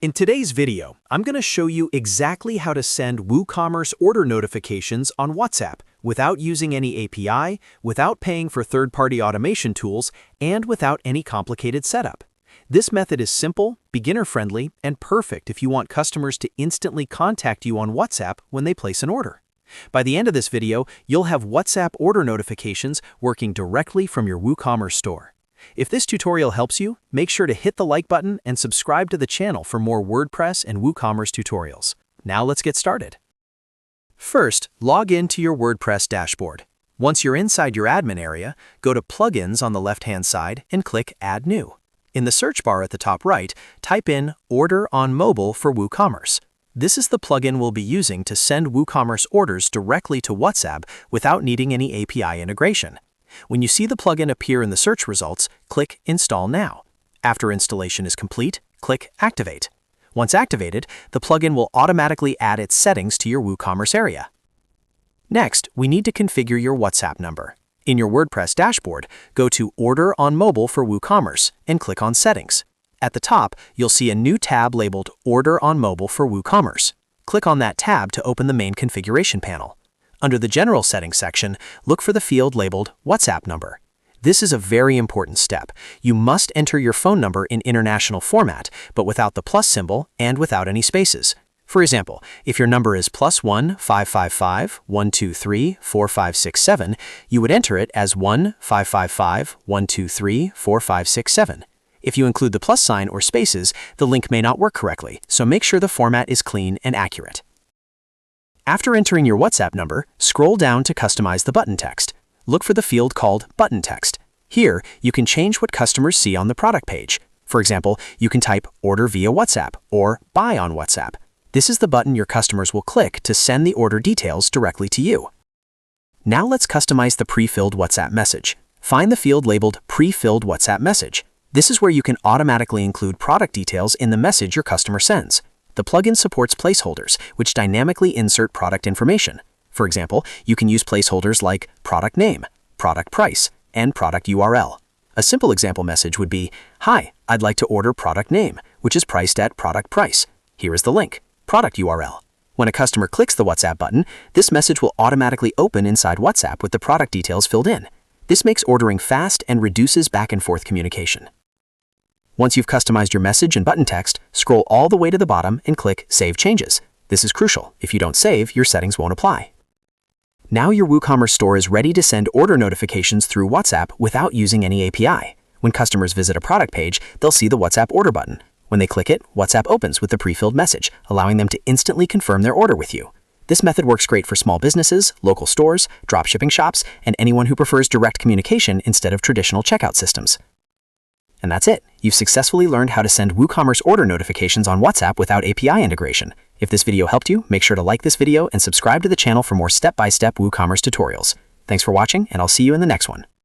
In today's video, I'm going to show you exactly how to send WooCommerce order notifications on WhatsApp without using any API, without paying for third-party automation tools, and without any complicated setup. This method is simple, beginner-friendly, and perfect if you want customers to instantly contact you on WhatsApp when they place an order. By the end of this video, you'll have WhatsApp order notifications working directly from your WooCommerce store. If this tutorial helps you, make sure to hit the like button and subscribe to the channel for more WordPress and WooCommerce tutorials. Now let's get started. First, log in to your WordPress dashboard. Once you're inside your admin area, go to Plugins on the left-hand side and click Add New. In the search bar at the top right, type in Order on Mobile for WooCommerce. This is the plugin we'll be using to send WooCommerce orders directly to WhatsApp without needing any API integration. When you see the plugin appear in the search results, click Install Now. After installation is complete, click Activate. Once activated, the plugin will automatically add its settings to your WooCommerce area. Next, we need to configure your WhatsApp number. In your WordPress dashboard, go to Order on Mobile for WooCommerce and click on Settings. At the top, you'll see a new tab labeled Order on Mobile for WooCommerce. Click on that tab to open the main configuration panel. Under the General Settings section, look for the field labeled WhatsApp number. This is a very important step. You must enter your phone number in international format, but without the plus symbol and without any spaces. For example, if your number is +1 555 123 4567, you would enter it as 1 555 123 4567. If you include the plus sign or spaces, the link may not work correctly, so make sure the format is clean and accurate. After entering your WhatsApp number, scroll down to customize the button text. Look for the field called Button Text. Here, you can change what customers see on the product page. For example, you can type Order via WhatsApp or Buy on WhatsApp. This is the button your customers will click to send the order details directly to you. Now let's customize the pre-filled WhatsApp message. Find the field labeled Pre-filled WhatsApp Message. This is where you can automatically include product details in the message your customer sends. The plugin supports placeholders, which dynamically insert product information. For example, you can use placeholders like product name, product price, and product URL. A simple example message would be, "Hi, I'd like to order product name, which is priced at product price. Here is the link, product URL." When a customer clicks the WhatsApp button, this message will automatically open inside WhatsApp with the product details filled in. This makes ordering fast and reduces back-and-forth communication. Once you've customized your message and button text, scroll all the way to the bottom and click Save Changes. This is crucial. If you don't save, your settings won't apply. Now your WooCommerce store is ready to send order notifications through WhatsApp without using any API. When customers visit a product page, they'll see the WhatsApp order button. When they click it, WhatsApp opens with the pre-filled message, allowing them to instantly confirm their order with you. This method works great for small businesses, local stores, dropshipping shops, and anyone who prefers direct communication instead of traditional checkout systems. And that's it. You've successfully learned how to send WooCommerce order notifications on WhatsApp without API integration. If this video helped you, make sure to like this video and subscribe to the channel for more step-by-step WooCommerce tutorials. Thanks for watching, and I'll see you in the next one.